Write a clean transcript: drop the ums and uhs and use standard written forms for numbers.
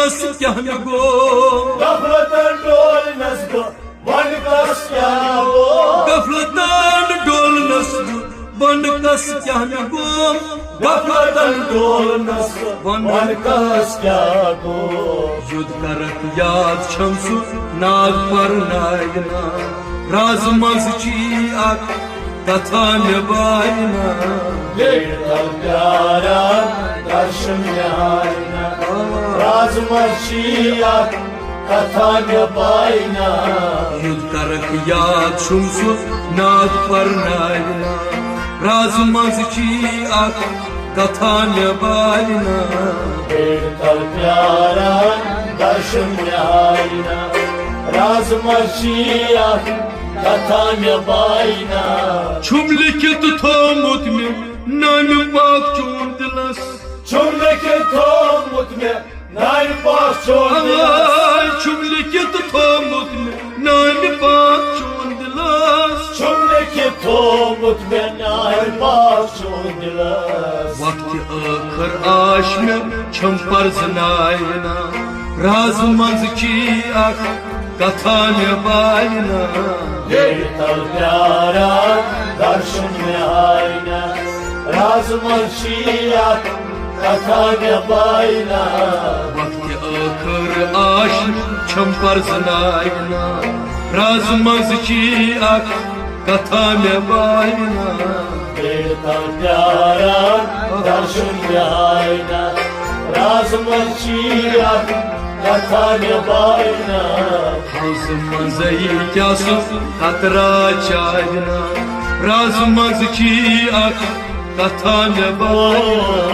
कस क्या में गो गफलतन डोल नस्ब वन कस क्या गो गफलतन डोल नस्ब वन कस क्या में गो गफलतन डोल नस्ब वन कस क्या गो युद्ध करक याद शमसु नाग पर नायना राज मज ची अक कथा में बायना लेटल प्यारा दर्शन आईना राजमर्शिया कथा पाइना युद्ध करक याद शमसु नाग पर नायना राज मज ची अक कथा में बायना लेटल प्यारा दर्शन आईना राजमर्शिया कथा पाइना छुम लिखित थोमुत में नाम पाक चून दिलस छुम लिखित थोमुत में नाम पाक चून दिलस छुम लिखित थोमुत में नाम पाक चून दिलस छुम लिखित थोमुत में नाम पाक चून दिलस वक्त आखर आश में छम पर जनायना राज मंज की अक कथा में बायना लेटल प्यारा दर्शन में आईना राजमर्शिया कथा पाइना वक्त आखर आश छम पर जनायना राज मंज की अक कथा में बायना लेटल प्यारा दर्शन में आईना राजमर्शिया कथा पाइना हज मजई क्या सु खतरा चाहना राज मज की अक कथा में बायना